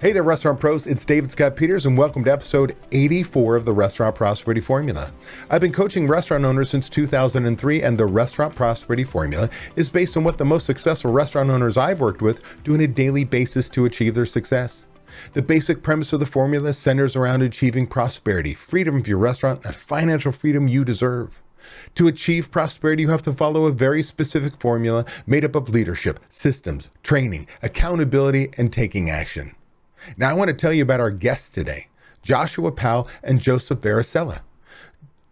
Hey there, restaurant pros. It's David Scott Peters, and welcome to episode 84 of the Restaurant Prosperity Formula. I've been coaching restaurant owners since 2003, and the Restaurant Prosperity Formula is based on what the most successful restaurant owners I've worked with do on a daily basis to achieve their success. The basic premise of the formula centers around achieving prosperity, freedom for your restaurant, and financial freedom you deserve. To achieve prosperity, you have to follow a very specific formula made up of leadership, systems, training, accountability, and taking action. Now, I want to tell you about our guests today, Joshua Powell and Joseph Vericella.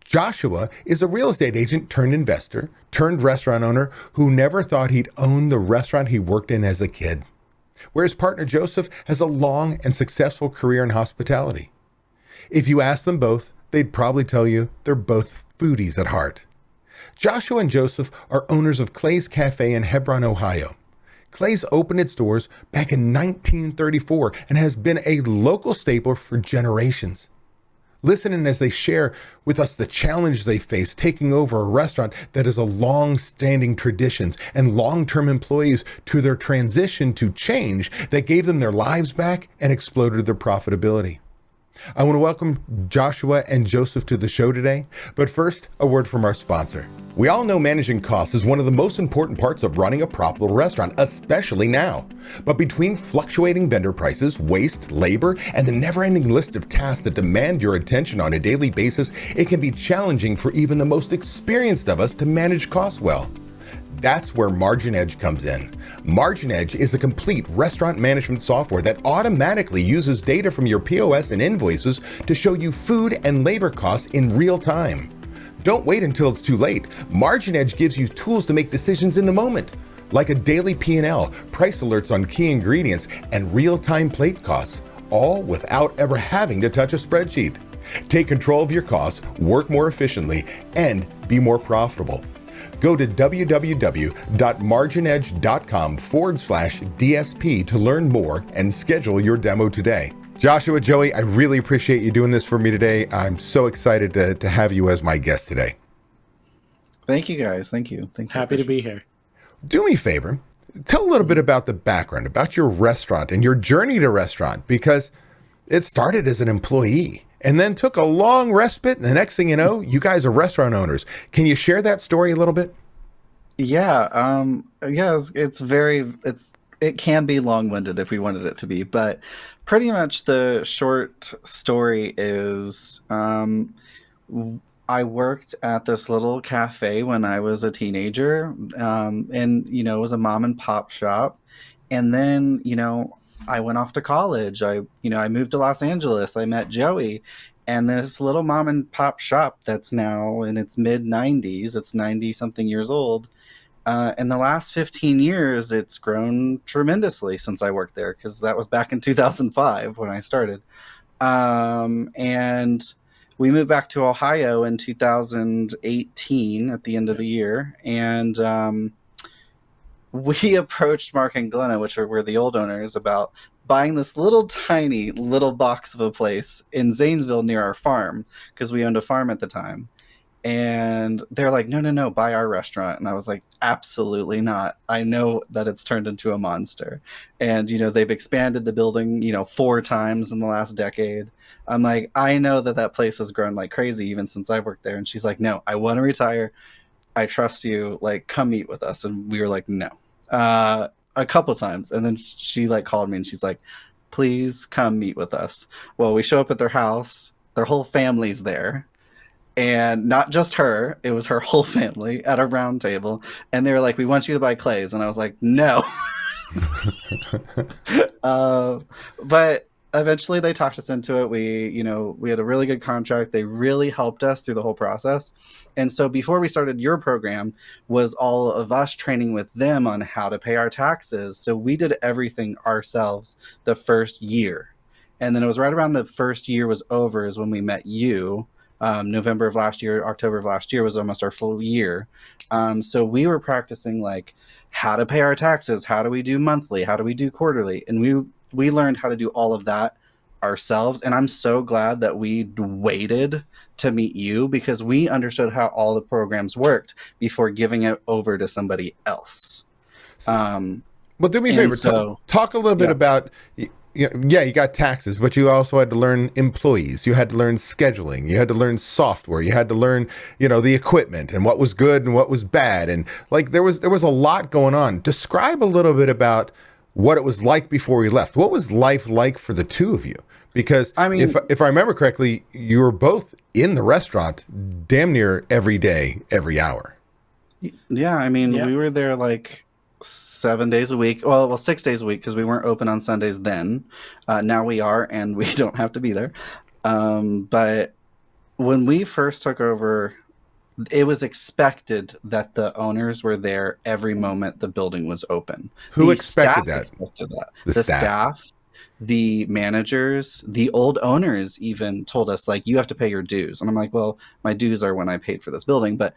Joshua is a real estate agent turned investor, turned restaurant owner who never thought he'd own the restaurant he worked in as a kid. Whereas partner Joseph has a long and successful career in hospitality. If you ask them both, they'd probably tell you they're both foodies at heart. Joshua and Joseph are owners of Clay's Cafe in Hebron, Ohio. Clay's opened its doors back in 1934 and has been a local staple for generations. Listen in as they share with us the challenges they face taking over a restaurant that has a long-standing traditions and long-term employees to their transition to change that gave them their lives back and exploded their profitability. I want to welcome Joshua and Joseph to the show today, but first, a word from our sponsor. We all know managing costs is one of the most important parts of running a profitable restaurant, especially now. But between fluctuating vendor prices, waste, labor, and the never-ending list of tasks that demand your attention on a daily basis, it can be challenging for even the most experienced of us to manage costs well. That's where Margin Edge comes in. Margin Edge is a complete restaurant management software that automatically uses data from your POS and invoices to show you food and labor costs in real time. Don't wait until it's too late. Margin Edge gives you tools to make decisions in the moment, like a daily P&L, price alerts on key ingredients, and real-time plate costs, all without ever having to touch a spreadsheet. Take control of your costs, work more efficiently, and be more profitable. Go to www.marginedge.com/DSP to learn more and schedule your demo today. Joshua, Joey, I really appreciate you doing this for me today. I'm so excited to have you as my guest today. Thank you, guys. Thank you. Happy to be here. Do me a favor. Tell a little bit about the background, about your restaurant and your journey to restaurant, because it started as an employee and then took a long respite. And the next thing you know, you guys are restaurant owners. Can you share that story a little bit? Yeah. It can be long-winded if we wanted it to be, but pretty much the short story is, I worked at this little cafe when I was a teenager, and, it was a mom and pop shop. And then, I went off to college. I moved to Los Angeles. I met Joey, and this little mom and pop shop that's now in its mid-90s, it's 90-something years old. In the last 15 years, it's grown tremendously since I worked there, because that was back in 2005 when I started. And we moved back to Ohio in 2018 at the end of the year. And we approached Mark and Glenna, which were the old owners, about buying this little tiny little box of a place in Zanesville near our farm, because we owned a farm at the time. And they're like, no, buy our restaurant. And I was like, absolutely not. I know that it's turned into a monster. And, they've expanded the building, 4 times in the last decade. I'm like, I know that place has grown like crazy even since I've worked there. And she's like, no, I want to retire. I trust you. Like, come meet with us. And we were like, no, a couple times. And then she called me and she's like, please come meet with us. Well, we show up at their house. Their whole family's there. And not just her, it was her whole family at a round table. And they were like, we want you to buy Clay's. And I was like, no. But eventually they talked us into it. We had a really good contract. They really helped us through the whole process. And so before we started your program was all of us training with them on how to pay our taxes. So we did everything ourselves the first year. And then it was right around the first year was over is when we met you. November of last year, October of last year was almost our full year. So we were practicing how to pay our taxes, how do we do monthly, how do we do quarterly, and we learned how to do all of that ourselves. And I'm so glad that we waited to meet you, because we understood how all the programs worked before giving it over to somebody else. Well, do me a favor. Talk a little bit about yeah, you got taxes, but you also had to learn employees. You had to learn scheduling. You had to learn software. You had to learn, the equipment and what was good and what was bad. And like there was a lot going on. Describe a little bit about what it was like before we left. What was life like for the two of you? Because I mean, if I remember correctly, you were both in the restaurant damn near every day, every hour. yeah, I mean, Yeah. we were there like 7 days a week. Well, 6 days a week because we weren't open on Sundays then. Now we are, and we don't have to be there. But when we first took over, it was expected that the owners were there every moment the building was open. Who The expected staff that? expected that. The The staff. staff, the managers, the old owners even told us, like, you have to pay your dues. And I'm like, well, my dues are when I paid for this building. But,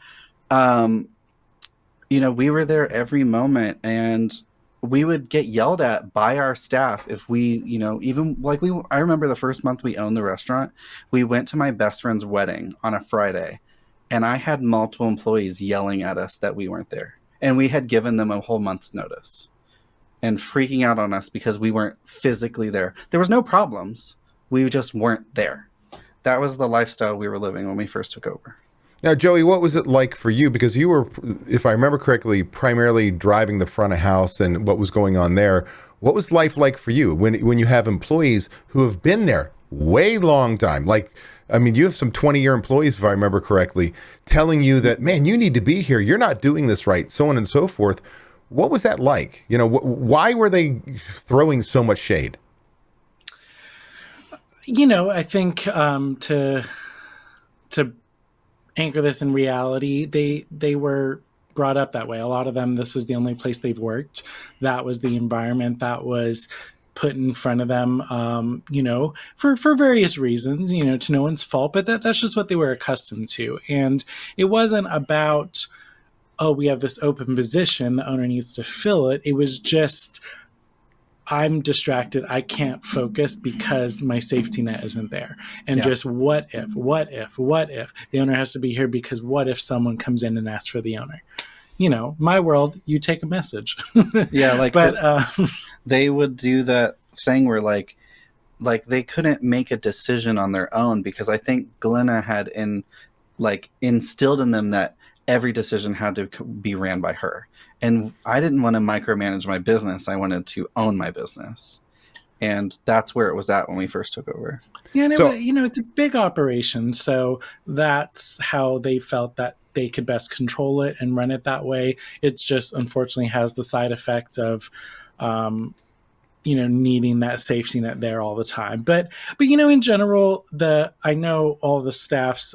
we were there every moment, and we would get yelled at by our staff if we, even like I remember the first month we owned the restaurant, we went to my best friend's wedding on a Friday, and I had multiple employees yelling at us that we weren't there. And we had given them a whole month's notice and freaking out on us because we weren't physically there. There was no problems. We just weren't there. That was the lifestyle we were living when we first took over. Now, Joey, what was it like for you? Because you were, if I remember correctly, primarily driving the front of house and what was going on there. What was life like for you when you have employees who have been there way long time? Like, I mean, you have some 20-year employees, if I remember correctly, telling you that, man, you need to be here. You're not doing this right, so on and so forth. What was that like? Why were they throwing so much shade? I think to anchor this in reality, they were brought up that way. A lot of them, this is the only place they've worked. That was the environment that was put in front of them, for various reasons, to no one's fault, but that's just what they were accustomed to. And it wasn't about, oh, we have this open position, the owner needs to fill it. It was just, I'm distracted. I can't focus because my safety net isn't there. And just what if the owner has to be here, because what if someone comes in and asks for the owner? My world, you take a message. Yeah. But they would do that thing where like they couldn't make a decision on their own, because I think Glenna had instilled in them that every decision had to be ran by her. And I didn't want to micromanage my business. I wanted to own my business. And that's where it was at when we first took over. Yeah, and it's a big operation. So that's how they felt that they could best control it and run it that way. It just unfortunately has the side effects of, needing that safety net there all the time. But in general, I know all the staff's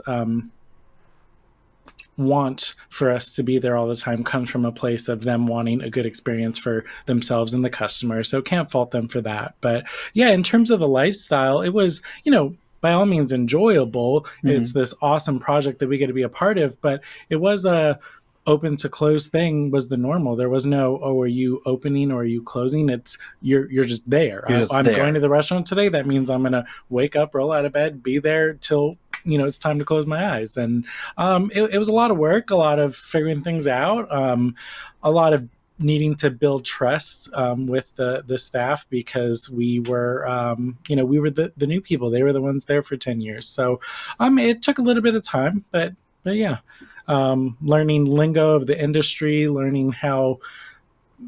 want for us to be there all the time comes from a place of them wanting a good experience for themselves and the customer. So can't fault them for that. But yeah, in terms of the lifestyle, it was, by all means enjoyable. Mm-hmm. It's this awesome project that we get to be a part of, but it was a open to close thing was the normal. There was no, oh, are you opening or are you closing? It's you're just there. I'm going to the restaurant today. That means I'm going to wake up, roll out of bed, be there till it's time to close my eyes. And it was a lot of work, a lot of figuring things out, a lot of needing to build trust with the staff, because we were, we were the new people. They were the ones there for 10 years. So it took a little bit of time, but yeah, learning lingo of the industry, learning how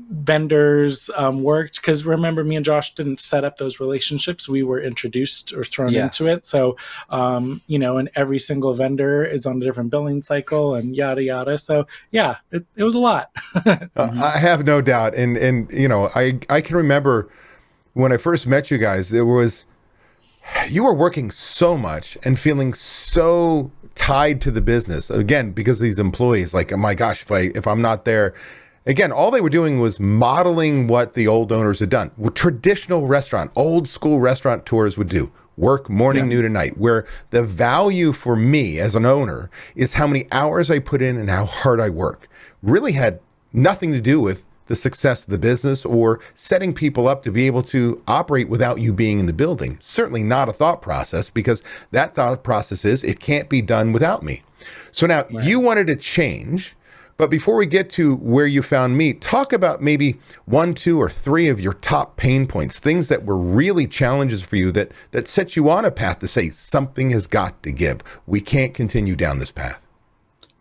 vendors worked, because remember, me and Josh didn't set up those relationships. We were introduced or thrown into it. So and every single vendor is on a different billing cycle and yada yada. So yeah, it was a lot. I have no doubt. And I can remember when I first met you guys, you were working so much and feeling so tied to the business, again, because of these employees. Like, oh my gosh, if I'm not there. Again, all they were doing was modeling what the old owners had done. Traditional restaurant, old school restaurateurs would do. Work morning, noon, and night, where the value for me as an owner is how many hours I put in and how hard I work. Really had nothing to do with the success of the business or setting people up to be able to operate without you being in the building. Certainly not a thought process, because that thought process is it can't be done without me. So now you wanted to change, But before we get to where you found me, talk about maybe 1, 2, or 3 of your top pain points, things that were really challenges for you that set you on a path to say something has got to give. We can't continue down this path.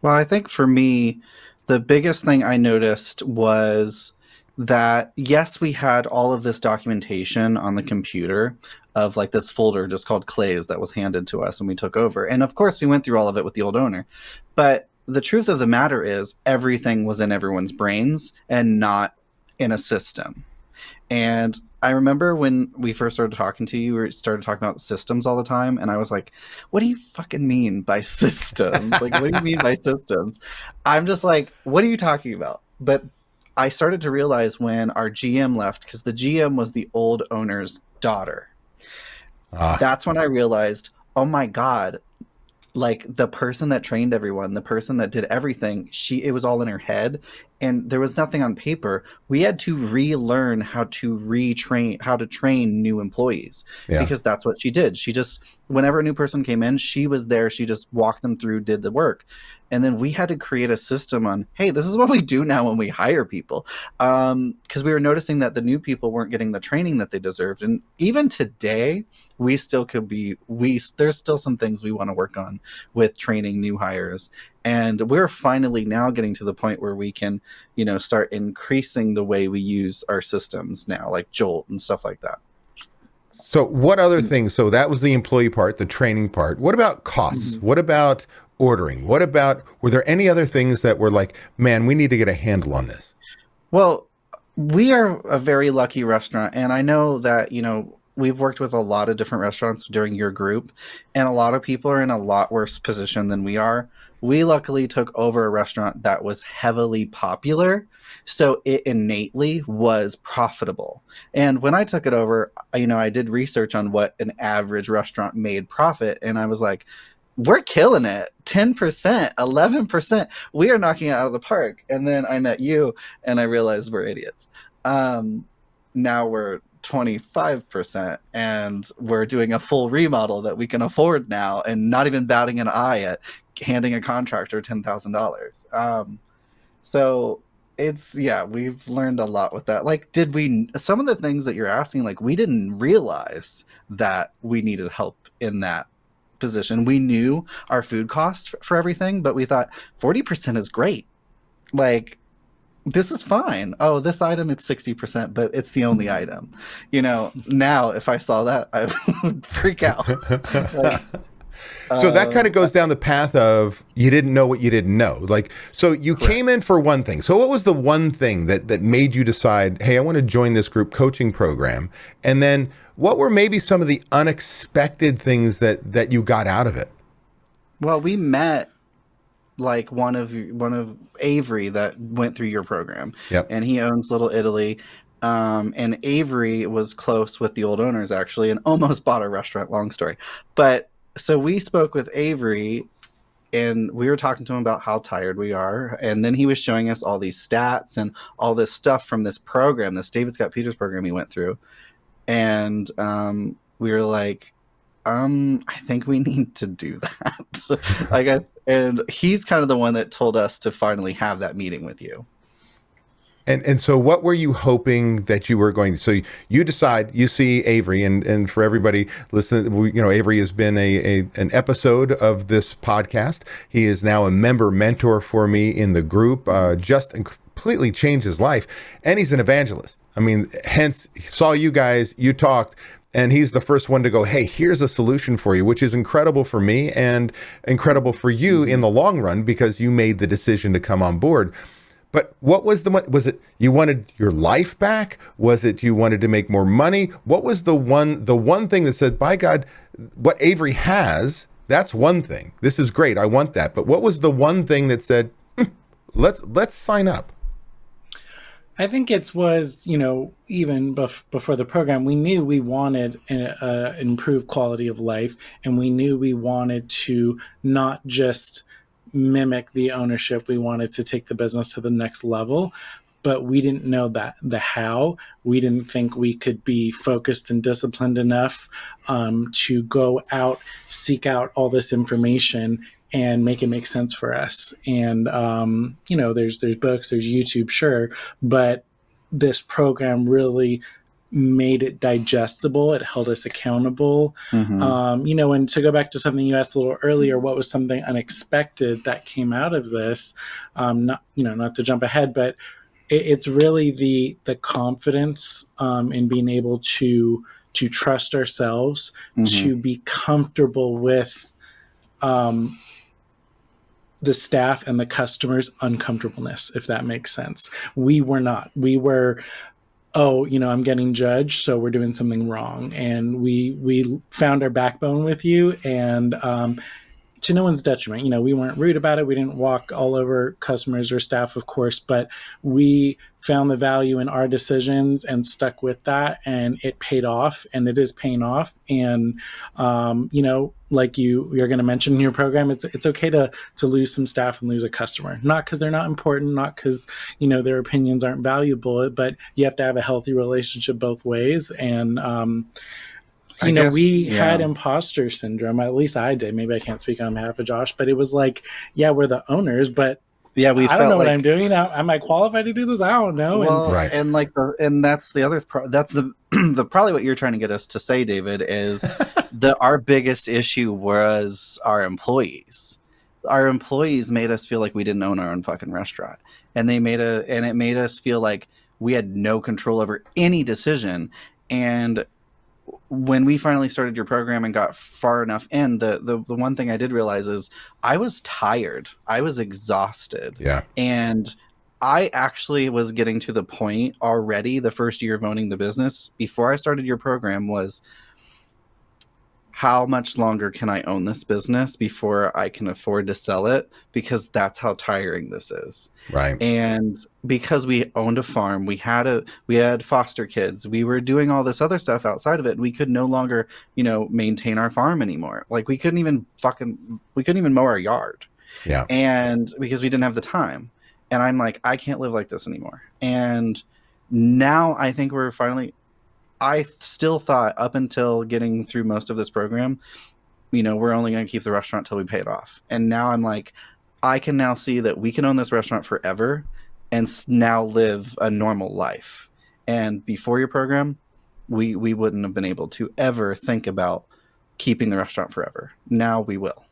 Well, I think for me, the biggest thing I noticed was that, yes, we had all of this documentation on the computer of like this folder just called Clays that was handed to us when we took over. And of course, we went through all of it with the old owner. But the truth of the matter is everything was in everyone's brains and not in a system. And I remember when we first started talking to you, we started talking about systems all the time. And I was like, what do you fucking mean by systems? Like, what do you mean by systems? I'm just like, what are you talking about? But I started to realize when our GM left, because the GM was the old owner's daughter. That's when I realized, oh my God, like the person that trained everyone, the person that did everything, it was all in her head and there was nothing on paper. We had to relearn how to train new employees because that's what she did. She just, whenever a new person came in, she was there. She just walked them through, did the work. And then we had to create a system on, hey, this is what we do now when we hire people. Because we were noticing that the new people weren't getting the training that they deserved. And even today, we still could be, there's still some things we want to work on with training new hires. And we're finally now getting to the point where we can, start increasing the way we use our systems now, like Jolt and stuff like that. So what other things? So that was the employee part, the training part. What about costs? What about ordering? Were there any other things that were like, man, we need to get a handle on this? Well, we are a very lucky restaurant. And I know that, we've worked with a lot of different restaurants during your group, and a lot of people are in a lot worse position than we are. We luckily took over a restaurant that was heavily popular, so it innately was profitable. And when I took it over, I did research on what an average restaurant made profit, and I was like, we're killing it. 10%, 11%. We are knocking it out of the park. And then I met you, and I realized we're idiots. Now we're 25%, and we're doing a full remodel that we can afford now and not even batting an eye at handing a contractor $10,000. So it's, we've learned a lot with that. Like, some of the things that you're asking, like, we didn't realize that we needed help in that position. We knew our food cost for everything, but we thought 40% is great. Like, this is fine. Oh, this item, it's 60%, but it's the only item. Now if I saw that, I would freak out. So that kind of goes down the path of you didn't know what you didn't know. Like, so you came in for one thing. So what was the one thing that made you decide, hey, I want to join this group coaching program? And then what were maybe some of the unexpected things that you got out of it? Well, we met like one of Avery that went through your program. Yep. And he owns Little Italy. And Avery was close with the old owners actually, and almost bought a restaurant, long story. But so we spoke with Avery and we were talking to him about how tired we are. And then he was showing us all these stats and all this stuff from this program, this David Scott Peters program he went through. And we were like, I think we need to do that. And he's kind of the one that told us to finally have that meeting with you. And so what were you hoping that you were going to, so you decide, you see Avery, and for everybody listen, Avery has been an episode of this podcast. He is now a member mentor for me in the group, just completely changed his life. And he's an evangelist. I mean, hence he saw you guys, you talked, and he's the first one to go, hey, here's a solution for you, which is incredible for me and incredible for you in the long run because you made the decision to come on board. But what was was it you wanted your life back? Was it you wanted to make more money? What was the one thing that said, by God, what Avery has, that's one thing. This is great. I want that. But what was the one thing that said, let's sign up? I think it was, even before the program, we knew we wanted an improved quality of life, and we knew we wanted to not just mimic the ownership. We wanted to take the business to the next level, but we didn't know the how. We didn't think we could be focused and disciplined enough to go out, seek out all this information and make it make sense for us. And there's books, there's YouTube, sure, but this program really made it digestible. It held us accountable. And to go back to something you asked a little earlier, what was something unexpected that came out of this? Not to jump ahead, but it's really the confidence in being able to trust ourselves, to be comfortable with the staff and the customers' uncomfortableness, if that makes sense. We were not. We were, I'm getting judged, so we're doing something wrong. And we found our backbone with you, and to no one's detriment. We weren't rude about it. We didn't walk all over customers or staff, of course, but we found the value in our decisions and stuck with that, and it paid off, and it is paying off. And like you're going to mention in your program, it's okay to lose some staff and lose a customer, not because they're not important, not because their opinions aren't valuable, but you have to have a healthy relationship both ways. And we had imposter syndrome. At least I did. Maybe I can't speak on behalf of Josh, but it was like, we're the owners, but I don't know what I'm doing. Am I qualified to do this? I don't know. Well, and that's the other. That's the probably what you're trying to get us to say, David, is our biggest issue was our employees. Our employees made us feel like we didn't own our own fucking restaurant, and it made us feel like we had no control over any decision. And when we finally started your program and got far enough in, the one thing I did realize is I was tired. I was exhausted. Yeah. And I actually was getting to the point already, the first year of owning the business, before I started your program, was how much longer can I own this business before I can afford to sell it? Because that's how tiring this is. Right. And because we owned a farm, we had foster kids, we were doing all this other stuff outside of it, and we could no longer, maintain our farm anymore. Like we couldn't even mow our yard. Yeah. And because we didn't have the time. And I'm like, I can't live like this anymore. And now I think I still thought up until getting through most of this program, we're only going to keep the restaurant till we pay it off. And now I'm like, I can now see that we can own this restaurant forever and now live a normal life. And before your program, we wouldn't have been able to ever think about keeping the restaurant forever. Now we will.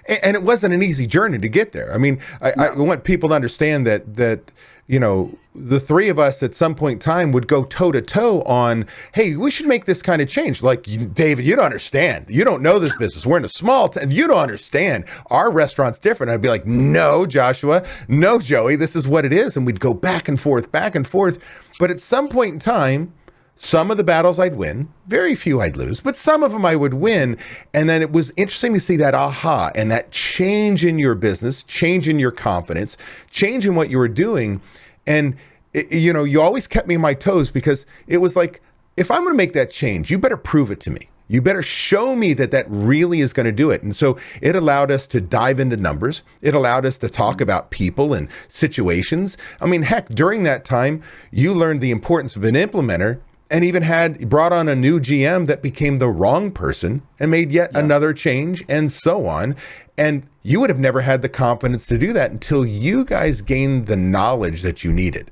And it wasn't an easy journey to get there. I mean, I want people to understand that the three of us at some point in time would go toe to toe on, hey, we should make this kind of change. Like, David, you don't understand. You don't know this business. We're in a small town. You don't understand. Our restaurant's different. I'd be like, no, Joshua, no, Joey, this is what it is. And we'd go back and forth. But at some point in time, some of the battles I'd win, very few I'd lose, but some of them I would win. And then it was interesting to see that aha and that change in your business, change in your confidence, change in what you were doing. And, you always kept me on my toes, because it was like, if I'm going to make that change, you better prove it to me. You better show me that really is going to do it. And so it allowed us to dive into numbers. It allowed us to talk about people and situations. I mean, heck, during that time, you learned the importance of an implementer, and even brought on a new GM that became the wrong person and made yet another change, and so on. And you would have never had the confidence to do that until you guys gained the knowledge that you needed.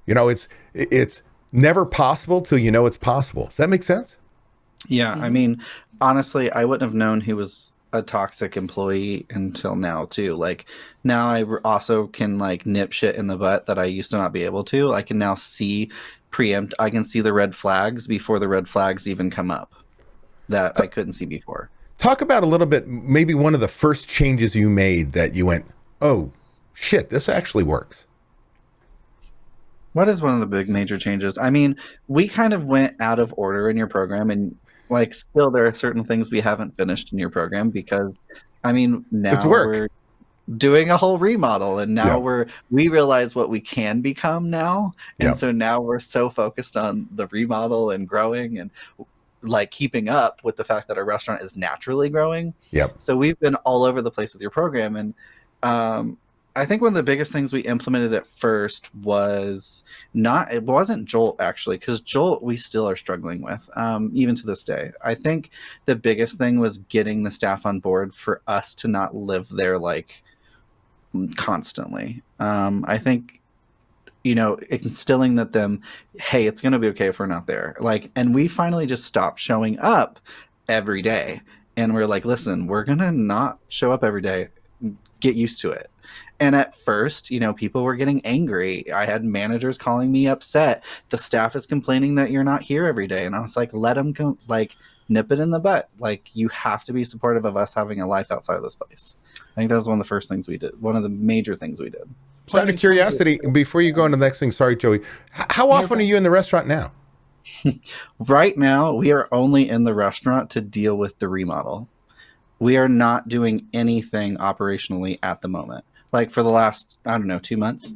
It's never possible till you know it's possible. Does that make sense? Yeah. I mean, honestly, I wouldn't have known he was a toxic employee until now too. Like, now I also can nip shit in the butt that I used to not be able to. I can now I can see the red flags before the red flags even come up that I couldn't see before. Talk about a little bit, maybe one of the first changes you made that you went, oh shit, this actually works. What is one of the big major changes? I mean, we kind of went out of order in your program, and still there are certain things we haven't finished in your program, because now we're doing a whole remodel, and now we realize what we can become now. And so now we're so focused on the remodel and growing and keeping up with the fact that our restaurant is naturally growing. Yep. So we've been all over the place with your program. And I think one of the biggest things we implemented at first was it wasn't Jolt actually, because Jolt we still are struggling with, even to this day. I think the biggest thing was getting the staff on board for us to not live there like constantly. I think, instilling that them, hey, it's going to be okay if we're not there. Like, and we finally just stopped showing up every day. And we're like, listen, we're going to not show up every day. Get used to it. And at first, people were getting angry. I had managers calling me upset. The staff is complaining that you're not here every day. And I was like, let them go, like, nip it in the butt. Like, you have to be supportive of us having a life outside of this place. I think that was one of the first things we did. One of the major things we did. So out of curiosity, before you go on to the next thing, sorry, Joey, how often are you in the restaurant now? Right now, we are only in the restaurant to deal with the remodel. We are not doing anything operationally at the moment. Like for the last, 2 months,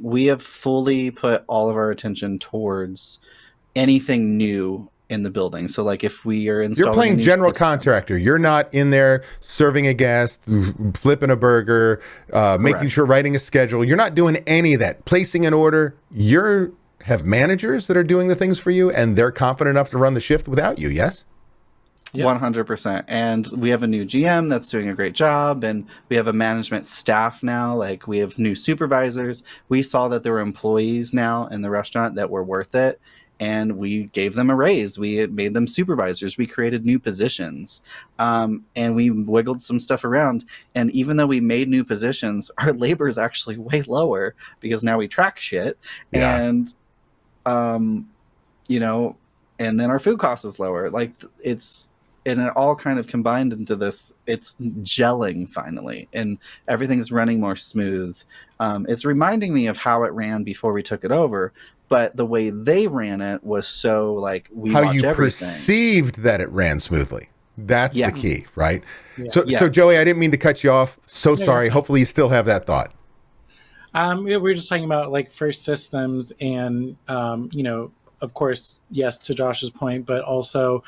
we have fully put all of our attention towards anything new in the building. So like if we are installing, you're playing general contractor. You're not in there serving a guest, flipping a burger, making sure, writing a schedule. You're not doing any of that. Placing an order. You have managers that are doing the things for you, and they're confident enough to run the shift without you. Yes. 100%. And we have a new GM that's doing a great job, and we have a management staff now. Like we have new supervisors. We saw that there were employees now in the restaurant that were worth it, and we gave them a raise. We had made them supervisors. We created new positions, and we wiggled some stuff around. And even though we made new positions, our labor is actually way lower because now we track shit. And and then our food cost is lower. Like and it all kind of combined into this. It's gelling finally, and everything's running more smooth. It's reminding me of how it ran before we took it over, but the way they ran it was so like how you perceived that it ran smoothly. That's the key, right? Yeah. So Joey, I didn't mean to cut you off. So sorry. Hopefully you still have that thought. We were just talking about like first systems and, of course, yes, to Josh's point, but also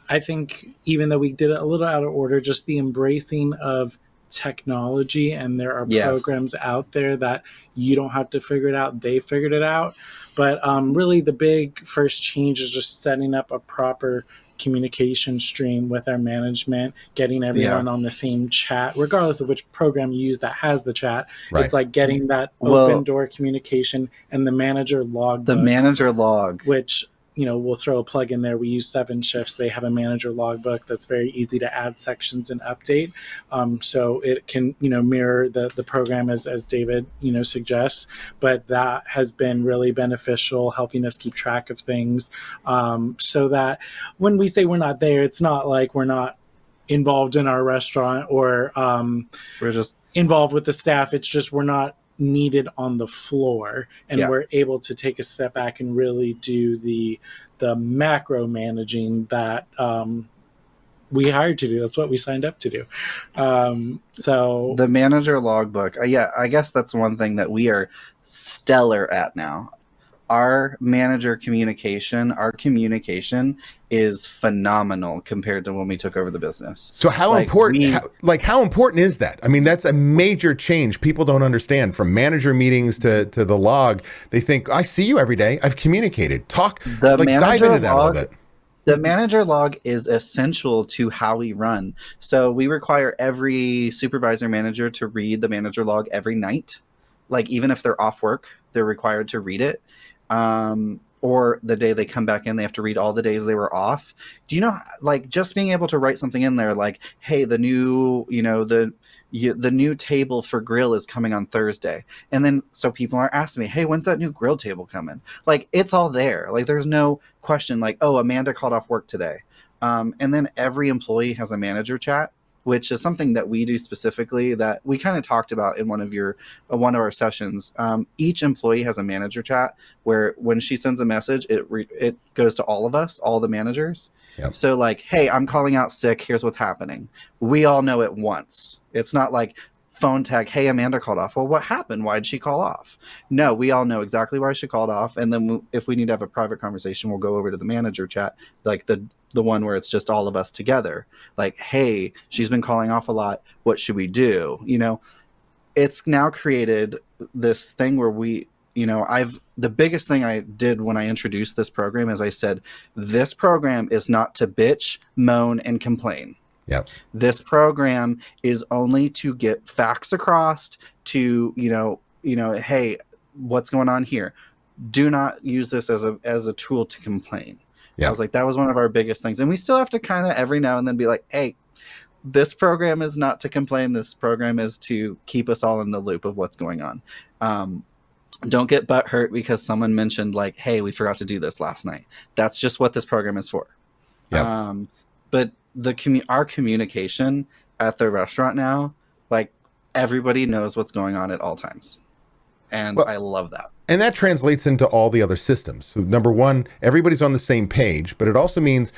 I think even though we did it a little out of order, just the embracing of technology, and there are programs out there that you don't have to figure it out. They figured it out. But really the big first change is just setting up a proper communication stream with our management, getting everyone on the same chat, regardless of which program you use that has the chat. It's like getting that open door communication and the manager log. The manager log. Which, we'll throw a plug in there. We use 7 Shifts. They have a manager logbook that's very easy to add sections and update. So it can, mirror the program as David, suggests. But that has been really beneficial, helping us keep track of things. So that when we say we're not there, it's not like we're not involved in our restaurant or we're just involved with the staff. It's just we're not needed on the floor, and we're able to take a step back and really do the macro managing that we hired to do. That's what we signed up to do. So the manager logbook, I guess that's one thing that we are stellar at now. Our manager communication, is phenomenal compared to when we took over the business. So how important is that? I mean, that's a major change. People don't understand. From manager meetings to the log, they think, I see you every day. I've communicated. Dive into that a little bit. The manager log is essential to how we run. So we require every supervisor manager to read the manager log every night. Like even if they're off work, they're required to read it. Or the day they come back in, they have to read all the days they were off. Do you know, like just being able to write something in there, like, hey, the new, the new table for grill is coming on Thursday. And then, so people are asking me, hey, when's that new grill table coming? Like, it's all there. Like, there's no question like, oh, Amanda called off work today. And then every employee has a manager chat, which is something that we do specifically that we kind of talked about in one of our sessions. Each employee has a manager chat where when she sends a message, it goes to all of us, all the managers. Yep. So like, hey, I'm calling out sick. Here's what's happening. We all know at once. It's not like phone tag, hey, Amanda called off. Well, what happened? Why did she call off? No, we all know exactly why she called off. And then if we need to have a private conversation, we'll go over to the manager chat, like the one where it's just all of us together. Like, hey, she's been calling off a lot. What should we do? it's now created this thing where the biggest thing I did when I introduced this program is I said, this program is not to bitch, moan, and complain. Yep. This program is only to get facts across to, hey, what's going on here? Do not use this as a tool to complain. Yep. I was like, that was one of our biggest things. And we still have to kind of every now and then be like, hey, this program is not to complain. This program is to keep us all in the loop of what's going on. Don't get butthurt because someone mentioned like, hey, we forgot to do this last night. That's just what this program is for. Yep. But our communication at the restaurant now, like everybody knows what's going on at all times. And I love that. And that translates into all the other systems. So number one, everybody's on the same page, but it also means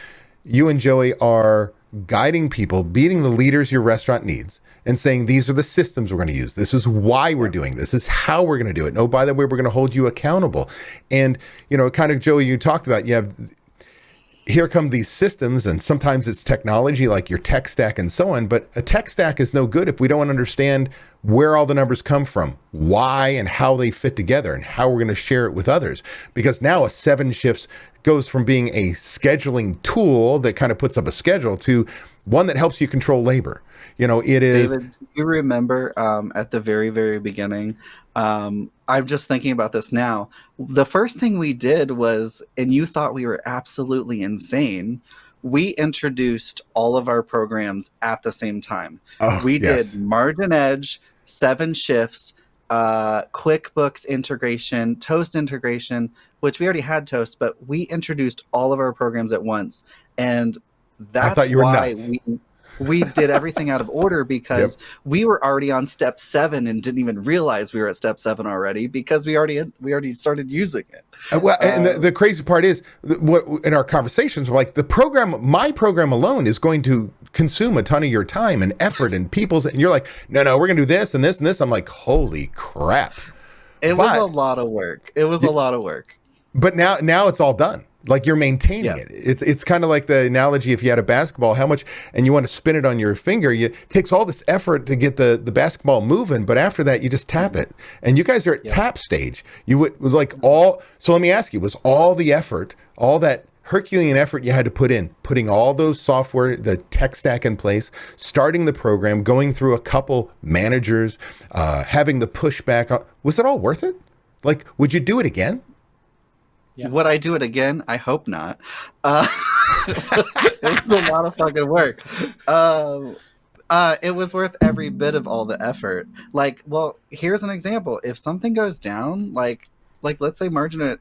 you and Joey are guiding people, being the leaders your restaurant needs, and saying, these are the systems we're going to use. This is why we're doing this. This is how we're going to do it. And oh, by the way, we're going to hold you accountable. And, kind of, Joey, you talked about, here come these systems, and sometimes it's technology like your tech stack and so on, but a tech stack is no good if we don't understand where all the numbers come from, why and how they fit together, and how we're going to share it with others. Because now a 7 shifts goes from being a scheduling tool that kind of puts up a schedule to one that helps you control labor. It is. David, do you remember at the very, very beginning, I'm just thinking about this now. The first thing we did was, and you thought we were absolutely insane, we introduced all of our programs at the same time. We did Margin Edge, 7 shifts, QuickBooks integration, Toast integration, which we already had Toast, but we introduced all of our programs at once. And that's why we did everything out of order, because we were already on step 7 and didn't even realize we were at step 7 already, because we already started using it. And the crazy part is, in our conversations, we're like, my program alone is going to consume a ton of your time and effort and people's, and you're like, no, we're gonna do this and this and this. I'm like, holy crap. It was a lot of work. But now it's all done. Like, you're maintaining it. It's kind of like the analogy, if you had a basketball, how much, and you want to spin it on your finger, it takes all this effort to get the basketball moving, but after that, you just tap it. And you guys are at tap stage. So let me ask you, was all the effort, all that Herculean effort you had to put in, putting all those software, the tech stack in place, starting the program, going through a couple managers, having the pushback, was it all worth it? Like, would you do it again? Yeah. Would I do it again? I hope not. It was a lot of fucking work. It was worth every bit of all the effort. Like, well, here's an example. If something goes down, like let's say Margin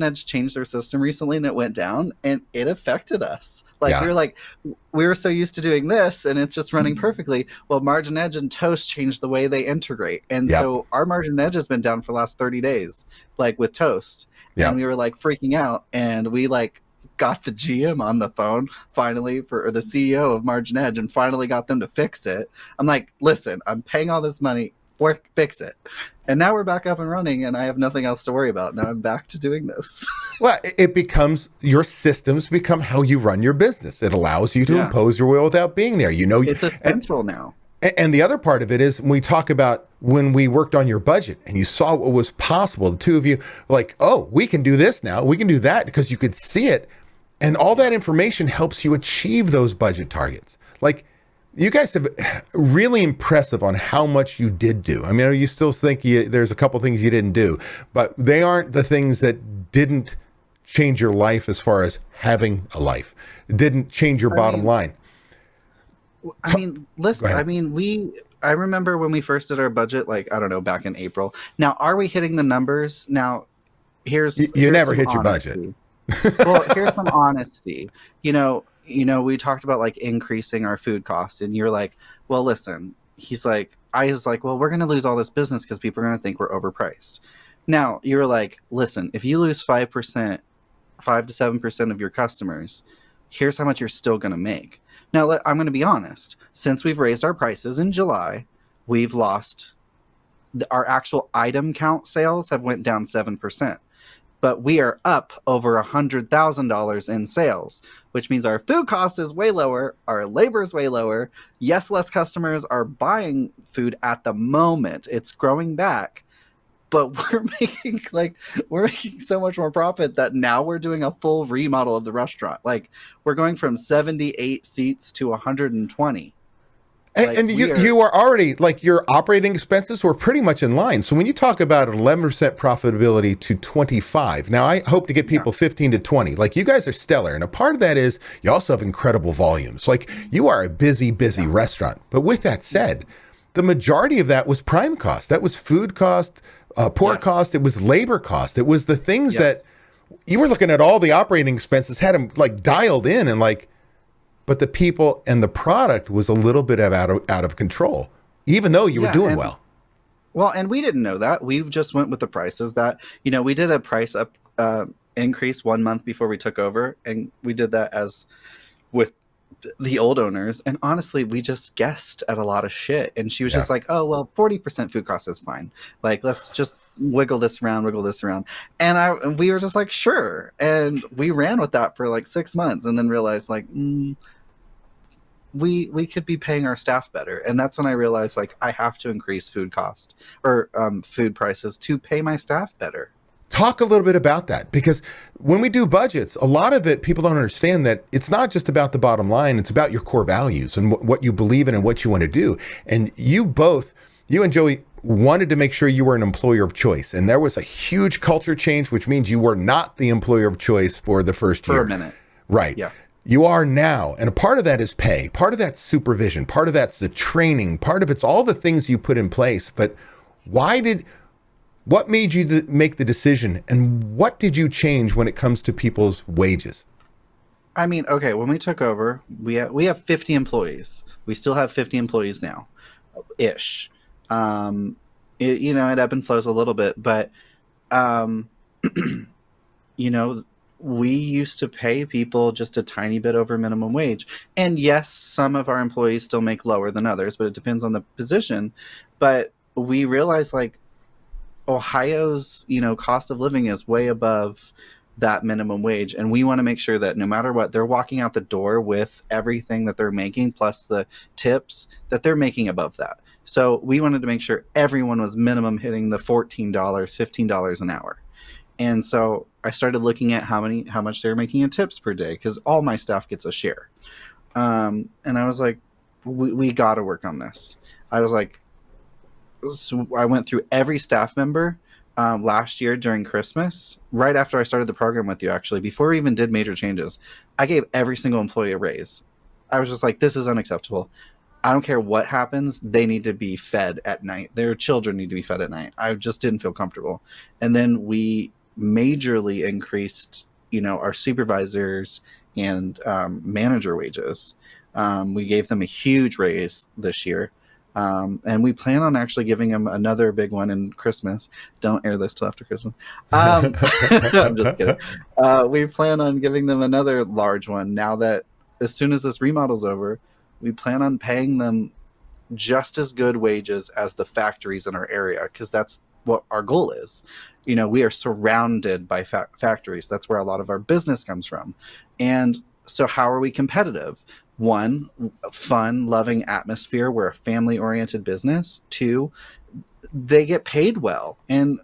Edge changed their system recently and it went down and it affected us. We were so used to doing this and it's just running perfectly. Well, Margin Edge and Toast changed the way they integrate. And so our Margin Edge has been down for the last 30 days, like with Toast. And we were like freaking out, and we got the GM on the phone finally or the CEO of Margin Edge, and finally got them to fix it. I'm like, listen, I'm paying all this money. Fix it. And now we're back up and running, and I have nothing else to worry about. Now I'm back to doing this. Well, it becomes, your systems become how you run your business. It allows you to impose your will without being there. It's essential now. And the other part of it is, when we talk about when we worked on your budget and you saw what was possible, the two of you were like, oh, we can do this now, we can do that, because you could see it. And all that information helps you achieve those budget targets. Like, you guys have really impressive on how much you did do. I mean, you still think there's a couple things you didn't do, but they aren't the things that didn't change your life as far as having a life. It didn't change your bottom line. I mean, listen, I remember when we first did our budget, back in April. Now, are we hitting the numbers? Now, here's never hit your budget. Well, here's some honesty. We talked about increasing our food cost, and you're like, well, listen, I was like, well, we're going to lose all this business because people are going to think we're overpriced. Now, you're like, listen, if you lose 5% to 7% of your customers, here's how much you're still going to make. Now, I'm going to be honest. Since we've raised our prices in July, we've lost our actual item count sales have went down 7%. but we are up over $100,000 in sales, which means our food cost is way lower, our labor is way lower. Yes, less customers are buying food at the moment. It's growing back, but we're making so much more profit that now we're doing a full remodel of the restaurant. Like, we're going from 78 seats to 120. And you are already, like, your operating expenses were pretty much in line. So when you talk about 11% profitability to 25, now I hope to get people 15 to 20. Like, you guys are stellar. And a part of that is you also have incredible volumes. Like, you are a busy restaurant. But with that said, the majority of that was prime cost. That was food cost, port cost. It was labor cost. It was the things that you were looking at. All the operating expenses had them like dialed in, and like, but the people and the product was a little bit out of control, even though you were doing well. Well, and we didn't know that. We just went with the prices that, we did a price up increase 1 month before we took over. And we did that as with the old owners. And honestly, we just guessed at a lot of shit. And she was just like, oh, well, 40% food cost is fine. Like, let's just wiggle this around. And we were just like, sure. And we ran with that for like 6 months and then realized like, we could be paying our staff better. And that's when I realized, like, I have to increase food cost or food prices to pay my staff better. Talk a little bit about that, because when we do budgets, a lot of it, people don't understand that it's not just about the bottom line. It's about your core values and what you believe in and what you want to do. And you and Joey wanted to make sure you were an employer of choice. And there was a huge culture change, which means you were not the employer of choice for the first year. For a minute. Right. Yeah. You are now. And a part of that is pay. Part of that's supervision. Part of that's the training. Part of it's all the things you put in place. But what made you make the decision, and what did you change when it comes to people's wages? I mean, okay, when we took over, we have 50 employees. We still have 50 employees now, ish. It ebb and flows a little bit, but we used to pay people just a tiny bit over minimum wage. And yes, some of our employees still make lower than others, but it depends on the position. But we realized, like, Ohio's, cost of living is way above that minimum wage. And we want to make sure that no matter what, they're walking out the door with everything that they're making, plus the tips, that they're making above that. So we wanted to make sure everyone was minimum hitting the $14, $15 an hour. And so I started looking at how much they're making in tips per day, because all my staff gets a share. And I was like, we got to work on this. So I went through every staff member last year during Christmas, right after I started the program with you, actually, before we even did major changes. I gave every single employee a raise. I was just like, this is unacceptable. I don't care what happens. They need to be fed at night. Their children need to be fed at night. I just didn't feel comfortable. And then we majorly increased, our supervisors and manager wages. We gave them a huge raise this year. And we plan on actually giving them another big one in Christmas. Don't air this till after Christmas. I'm just kidding. We plan on giving them another large one now that as soon as this remodel's over, we plan on paying them just as good wages as the factories in our area, because that's what our goal is. We are surrounded by factories. That's where a lot of our business comes from. And so how are we competitive? 1, fun, loving atmosphere. We're a family-oriented business. 2, they get paid well. And,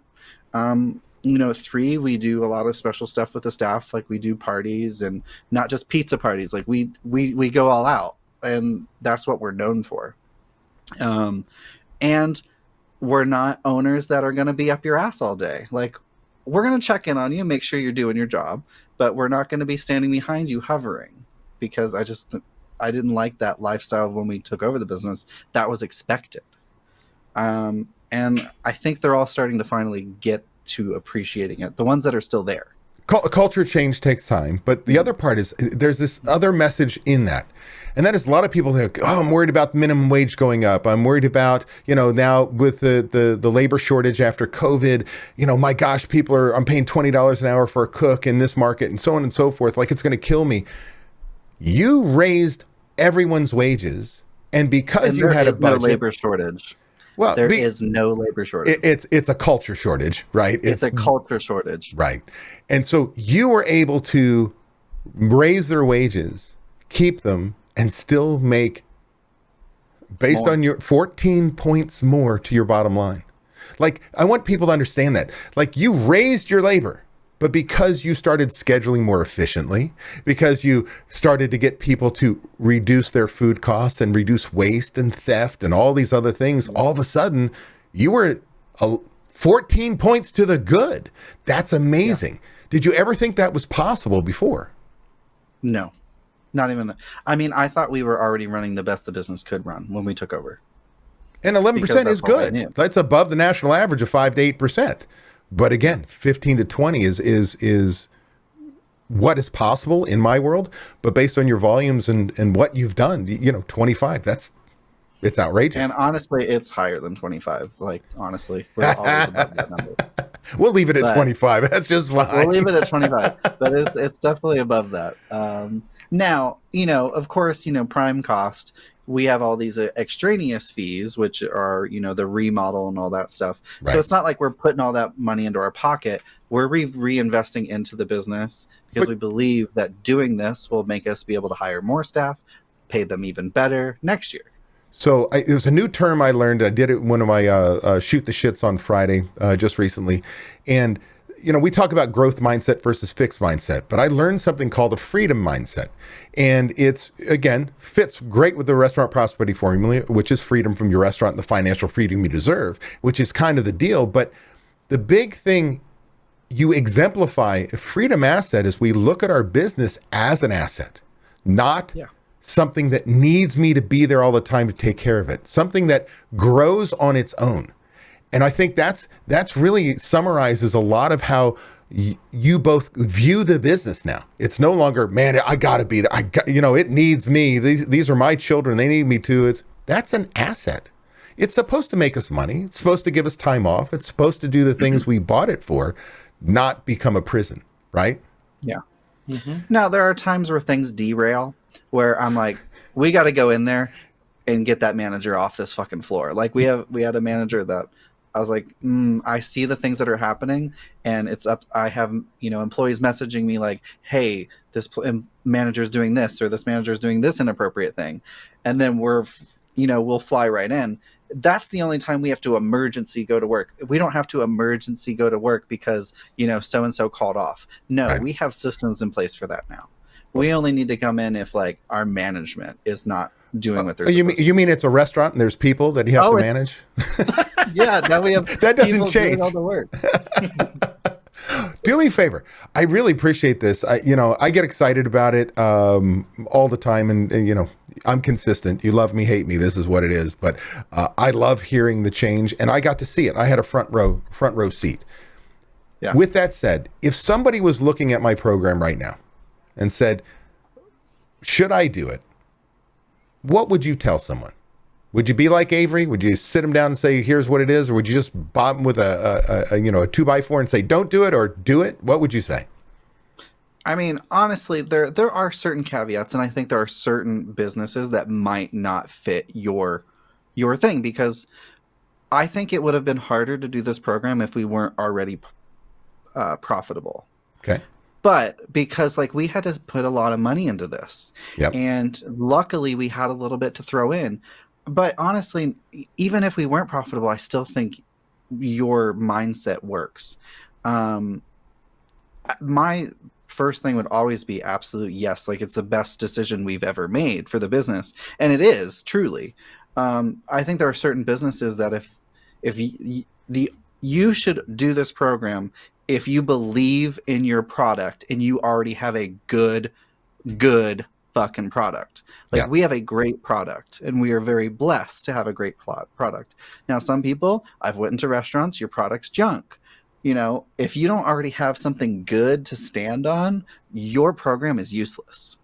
3, we do a lot of special stuff with the staff. Like, we do parties, and not just pizza parties. Like, we go all out, and that's what we're known for. And we're not owners that are going to be up your ass all day. Like, we're going to check in on you, make sure you're doing your job, but we're not going to be standing behind you hovering, because I didn't like that lifestyle when we took over the business. That was expected. And I think they're all starting to finally get to appreciating it. The ones that are still there. Culture change takes time, but the other part is there's this other message in that. And that is a lot of people think, oh, I'm worried about the minimum wage going up. I'm worried about, now with the labor shortage after COVID, my gosh, I'm paying $20 an hour for a cook in this market and so on and so forth. Like, it's going to kill me. You raised everyone's wages. And because you had a budget, no labor shortage. Well, there is no labor shortage. It's a culture shortage, right? It's a culture shortage. Right. And so you were able to raise their wages, keep them, and still make, based More. on your 14 points more to your bottom line. Like, I want people to understand that. Like, you raised your labor, but because you started scheduling more efficiently, because you started to get people to reduce their food costs and reduce waste and theft and all these other things, all of a sudden you were 14 points to the good. That's amazing. Yeah. Did you ever think that was possible before? No, not even. I mean, I thought we were already running the best the business could run when we took over. And 11% is good. That's above the national average of 5 to 8%. But again, 15 to 20 is what is possible in my world. But based on your volumes and what you've done, 25, it's outrageous. And honestly, it's higher than 25. Like, honestly, we're always above that number. We'll leave it at 25. That's just fine. We'll leave it at 25, but it's definitely above that. Now, of course, prime cost, we have all these extraneous fees, which are, the remodel and all that stuff. Right. So it's not like we're putting all that money into our pocket. We're reinvesting into the business because we believe that doing this will make us be able to hire more staff, pay them even better next year. So there's a new term I learned. I did it in one of my Shoot the Shits on Friday just recently. And, we talk about growth mindset versus fixed mindset, but I learned something called a freedom mindset. And it's, again, fits great with the restaurant prosperity formula, which is freedom from your restaurant and the financial freedom you deserve, which is kind of the deal. But the big thing you exemplify freedom asset is we look at our business as an asset, not something that needs me to be there all the time to take care of it, something that grows on its own. And I think that's really summarizes a lot of how you both view the business now. It's no longer, man, I got to be there. It needs me. These are my children. They need me too. That's an asset. It's supposed to make us money. It's supposed to give us time off. It's supposed to do the things we bought it for, not become a prison, right? Yeah. Mm-hmm. Now, there are times where things derail, where I'm like, we got to go in there and get that manager off this fucking floor. Like we had a manager that I was like, I see the things that are happening, and it's up. I have, employees messaging me like, hey, this manager's doing this, or this manager's doing this inappropriate thing. And then we'll fly right in. That's the only time we have to emergency go to work. We don't have to emergency go to work because, so-and-so called off. No, right. We have systems in place for that now. We only need to come in if our management is not doing what they're supposed to. You mean it's a restaurant and there's people that you have to manage? Yeah, now we have that doesn't change all the work. Do me a favor. I really appreciate this. I get excited about it all the time, and I'm consistent. You love me, hate me. This is what it is. But I love hearing the change, and I got to see it. I had a front row seat. Yeah. With that said, if somebody was looking at my program right now and said, "Should I do it?" What would you tell someone? Would you be like Avery? Would you sit him down and say, here's what it is? Or would you just bob him with a 2x4 and say, don't do it, or do it? What would you say? I mean, honestly, there are certain caveats, and I think there are certain businesses that might not fit your thing, because I think it would have been harder to do this program if we weren't already profitable. Okay. But because we had to put a lot of money into this, and luckily we had a little bit to throw in. But honestly, even if we weren't profitable, I still think your mindset works. My first thing would always be absolute yes. It's the best decision we've ever made for the business. And it is, truly. I think there are certain businesses that if you should do this program if you believe in your product and you already have a good fucking product. We have a great product, and we are very blessed to have a great product. Now, some people, I've went into restaurants, your product's junk. If you don't already have something good to stand on, your program is useless.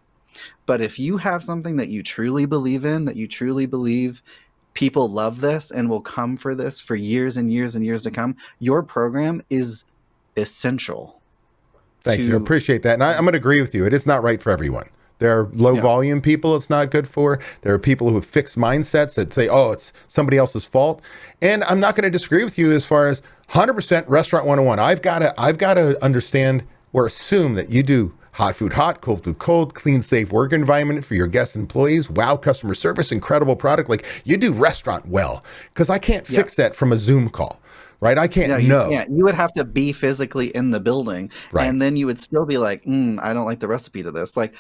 But if you have something that you truly believe in, that you truly believe people love this and will come for this for years and years and years to come, your program is essential. Thank you. I appreciate that. And I'm going to agree with you. It is not right for everyone. There are low volume people it's not good for. There are people who have fixed mindsets that say, oh, it's somebody else's fault. And I'm not going to disagree with you as far as 100% restaurant 101. I've got to understand or assume that you do hot food hot, cold food cold, clean, safe work environment for your guests and employees, wow customer service, incredible product. Like, you do restaurant well, because I can't fix that from a Zoom call, right? I can't know. Yeah, you would have to be physically in the building, and then you would still be like, I don't like the recipe to this. Like,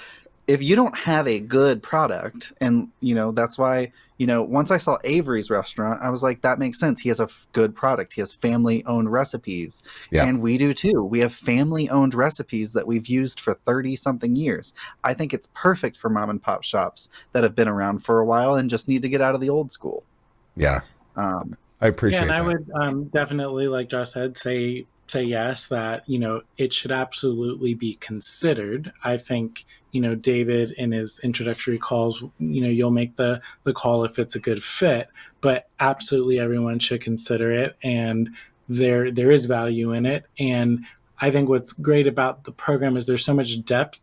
if you don't have a good product, and that's why, once I saw Avery's restaurant, I was like, that makes sense. He has a good product. He has family-owned recipes, and we do too. We have family-owned recipes that we've used for 30-something years. I think it's perfect for mom and pop shops that have been around for a while and just need to get out of the old school. Yeah, I appreciate that. And I would definitely, like Josh said, say yes, that it should absolutely be considered. I think David in his introductory calls, you'll make the call if it's a good fit, but absolutely everyone should consider it, and there is value in it. And I think what's great about the program is there's so much depth.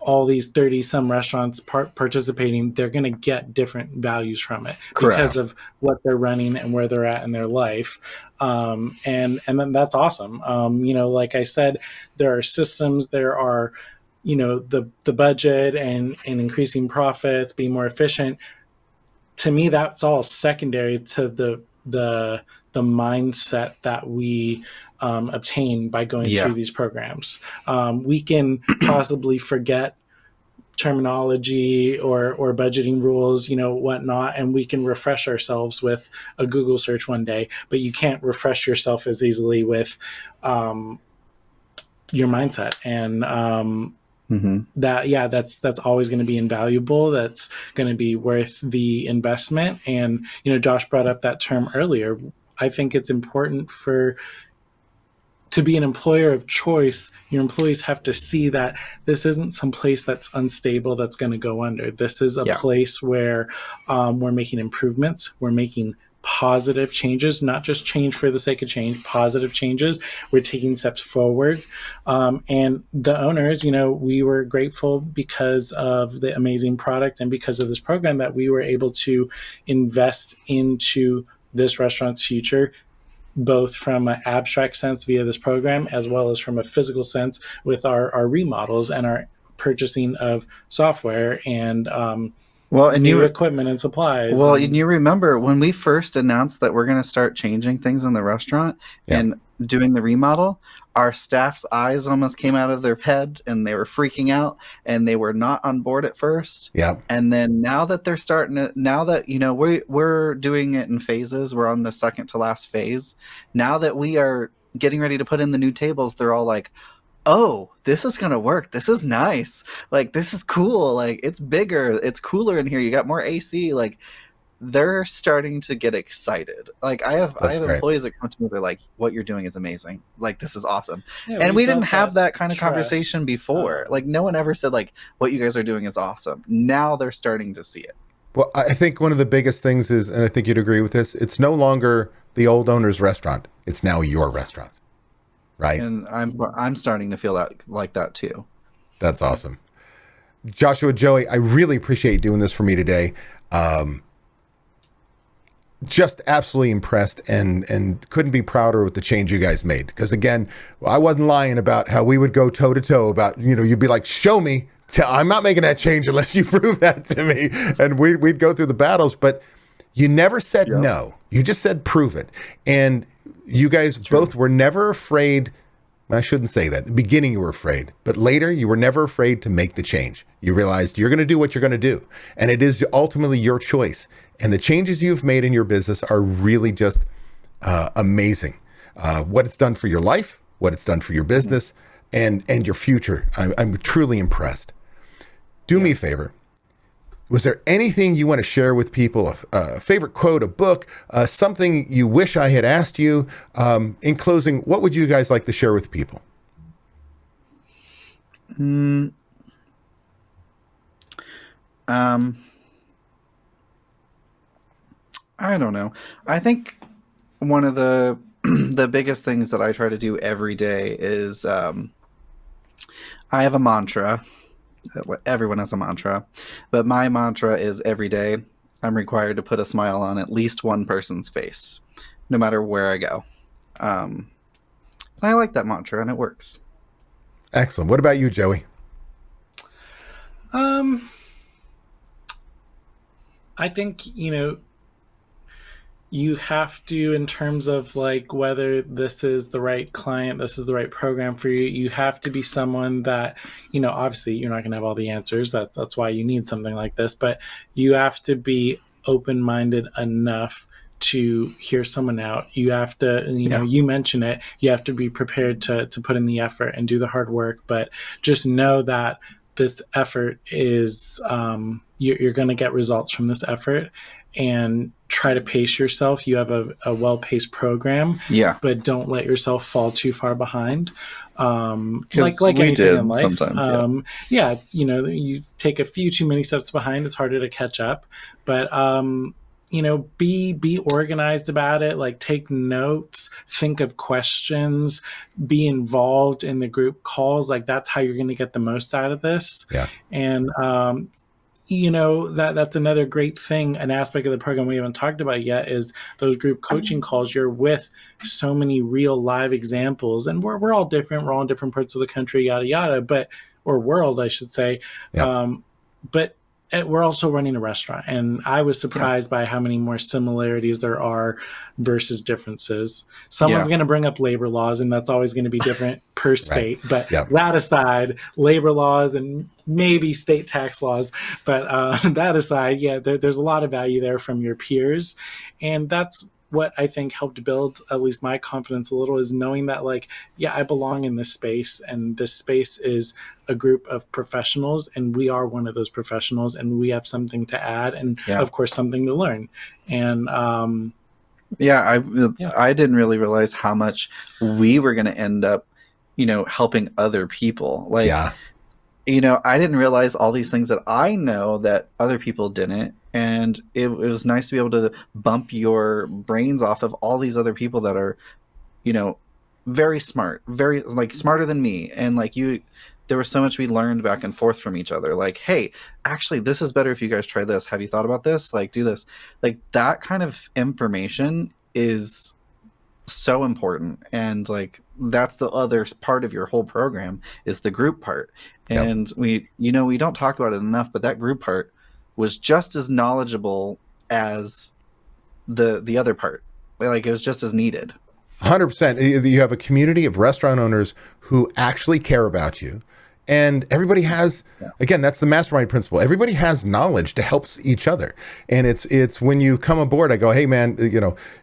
All these 30 some restaurants participating, they're going to get different values from it because of what they're running and where they're at in their life. And then that's awesome. Like I said, there are systems, there are, the budget and increasing profits, being more efficient. To me, that's all secondary to the mindset that we obtain by going through these programs. We can possibly forget terminology or budgeting rules, whatnot, and we can refresh ourselves with a Google search one day, but you can't refresh yourself as easily with your mindset. And that's always going to be invaluable. That's going to be worth the investment. And Josh brought up that term earlier. I think it's important to be an employer of choice. Your employees have to see that this isn't some place that's unstable, that's going to go under. This is a place where we're making improvements. We're making positive changes, not just change for the sake of change, positive changes. We're taking steps forward. And the owners, we were grateful because of the amazing product and because of this program that we were able to invest into this restaurant's future, both from an abstract sense via this program, as well as from a physical sense with our remodels and our purchasing of software and new equipment and supplies. Well, and you remember when we first announced that we're going to start changing things in the restaurant and doing the remodel, our staff's eyes almost came out of their head and they were freaking out and they were not on board at first. Yeah. And then now that they're starting to, now that, we're doing it in phases, we're on the second to last phase. Now that we are getting ready to put in the new tables, they're all like, oh, this is going to work. This is nice. Like, this is cool. Like, it's bigger. It's cooler in here. You got more AC. Like, they're starting to get excited. Like, I have employees that come to me, they're like, what you're doing is amazing. Like, this is awesome. Yeah, and we didn't have that kind of conversation before. Like, no one ever said, like, what you guys are doing is awesome. Now they're starting to see it. Well, I think one of the biggest things is, and I think you'd agree with this, it's no longer the old owner's restaurant. It's now your restaurant. Right. And I'm starting to feel like that too. That's awesome. Joshua, Joey, I really appreciate you doing this for me today. Just absolutely impressed and couldn't be prouder with the change you guys made. Because again, I wasn't lying about how we would go toe to toe about, you'd be like, show me. I'm not making that change unless you prove that to me. And we'd go through the battles, but you never said no. You just said prove it. And you guys both were never afraid. I shouldn't say that. At the beginning, you were afraid, but later you were never afraid to make the change. You realized you're going to do what you're going to do. And it is ultimately your choice. And the changes you've made in your business are really just amazing. What it's done for your life, what it's done for your business, and your future. I'm truly impressed. Do me a favor. Was there anything you want to share with people? A favorite quote, a book, something you wish I had asked you? In closing, what would you guys like to share with people? I don't know. I think one of the the biggest things that I try to do every day is I have a mantra, Everyone has a mantra, but my mantra is every day I'm required to put a smile on at least one person's face, no matter where I go. And I like that mantra, and it works. Excellent. What about you, Joey? I think, you have to, in terms of like whether this is the right client, this is the right program for you, you have to be someone that, obviously you're not going to have all the answers. That's why you need something like this, but you have to be open-minded enough to hear someone out. You have to, you mention it, you have to be prepared to put in the effort and do the hard work, but just know that this effort is, you're going to get results from this effort, and try to pace yourself. You have a well-paced program, but don't let yourself fall too far behind. Like anything in life, sometimes, it's, you take a few too many steps behind, it's harder to catch up. But be organized about it. Like, take notes, think of questions, be involved in the group calls. Like, that's how you're going to get the most out of this. And that's another great thing, an aspect of the program we haven't talked about yet, is those group coaching calls. You're with so many real live examples, and we're all different. We're all in different parts of the country, yada yada, or world, I should say. But we're also running a restaurant, and I was surprised by how many more similarities there are versus differences. Someone's going to bring up labor laws, and that's always going to be different per state. But that aside, labor laws and maybe state tax laws, but that aside, there's a lot of value there from your peers. And that's what I think helped build at least my confidence a little, is knowing that, like, I belong in this space, and this space is a group of professionals, and we are one of those professionals, and we have something to add, and of course something to learn. And I didn't really realize how much we were going to end up, helping other people. Like, I didn't realize all these things that I know that other people didn't. And it was nice to be able to bump your brains off of all these other people that are, very smart, very, like, smarter than me. And like there was so much we learned back and forth from each other. Like, hey, actually, this is better if you guys try this. Have you thought about this? Like, do this. Like, that kind of information is so important. And like, that's the other part of your whole program, is the group part. And we don't talk about it enough, but that group part was just as knowledgeable as the other part. Like, it was just as needed. 100%. You have a community of restaurant owners who actually care about you. And everybody has, again, that's the mastermind principle. Everybody has knowledge to help each other. And it's when you come aboard, I go, hey man,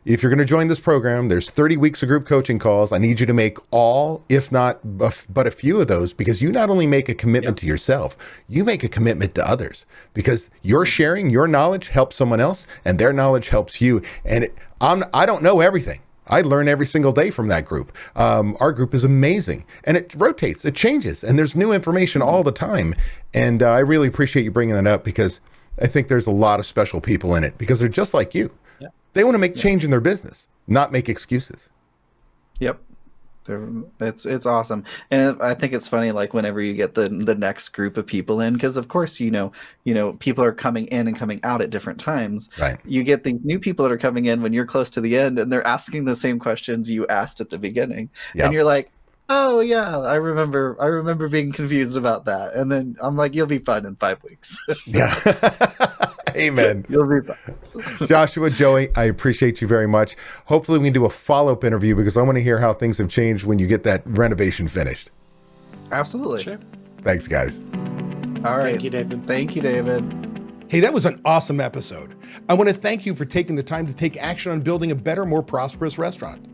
if you're going to join this program, there's 30 weeks of group coaching calls. I need you to make all, if not, but a few of those, because you not only make a commitment to yourself, you make a commitment to others, because you're sharing your knowledge helps someone else, and their knowledge helps you. And I don't know everything. I learn every single day from that group. Our group is amazing, and it rotates, it changes, and there's new information all the time. And I really appreciate you bringing that up, because I think there's a lot of special people in it, because they're just like you. They want to make change in their business, not make excuses. It's awesome. And I think it's funny, like, whenever you get the next group of people in, because of course, people are coming in and coming out at different times. You get these new people that are coming in when you're close to the end, and they're asking the same questions you asked at the beginning. And you're like, oh yeah, I remember being confused about that. And then I'm like, you'll be fine in 5 weeks. Amen. You'll be fine. Joshua, Joey, I appreciate you very much. Hopefully we can do a follow-up interview, because I want to hear how things have changed when you get that renovation finished. Absolutely. Sure. Thanks, guys. All right. Thank you, David. Thank you, David. Hey, that was an awesome episode. I want to thank you for taking the time to take action on building a better, more prosperous restaurant.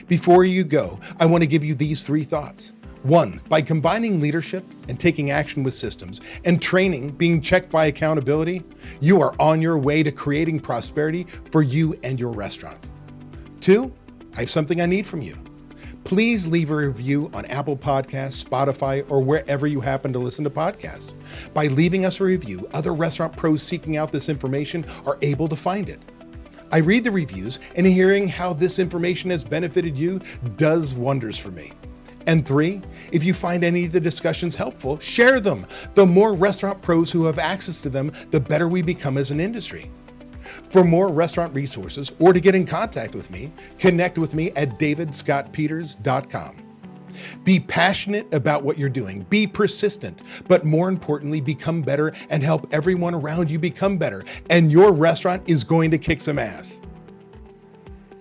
Before you go, I want to give you these 3 thoughts. 1, by combining leadership and taking action with systems, and training being checked by accountability, you are on your way to creating prosperity for you and your restaurant. 2, I have something I need from you. Please leave a review on Apple Podcasts, Spotify, or wherever you happen to listen to podcasts. By leaving us a review, other restaurant pros seeking out this information are able to find it. I read the reviews, and hearing how this information has benefited you does wonders for me. And 3, if you find any of the discussions helpful, share them. The more restaurant pros who have access to them, the better we become as an industry. For more restaurant resources or to get in contact with me, connect with me at davidscottpeters.com. Be passionate about what you're doing, be persistent, but more importantly, become better and help everyone around you become better, and your restaurant is going to kick some ass.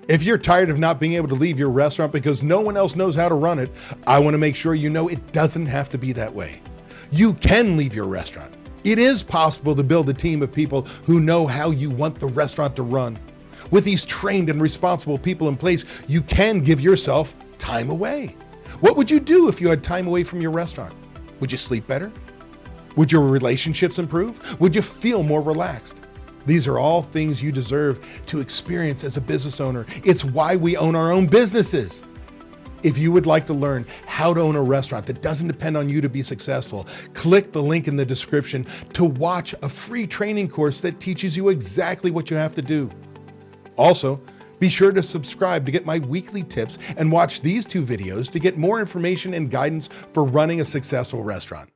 If you're tired of not being able to leave your restaurant because no one else knows how to run it, I want to make sure you know it doesn't have to be that way. You can leave your restaurant. It is possible to build a team of people who know how you want the restaurant to run. With these trained and responsible people in place, you can give yourself time away. What would you do if you had time away from your restaurant? Would you sleep better? Would your relationships improve? Would you feel more relaxed? These are all things you deserve to experience as a business owner. It's why we own our own businesses. If you would like to learn how to own a restaurant that doesn't depend on you to be successful, click the link in the description to watch a free training course that teaches you exactly what you have to do. Also, be sure to subscribe to get my weekly tips and watch these 2 videos to get more information and guidance for running a successful restaurant.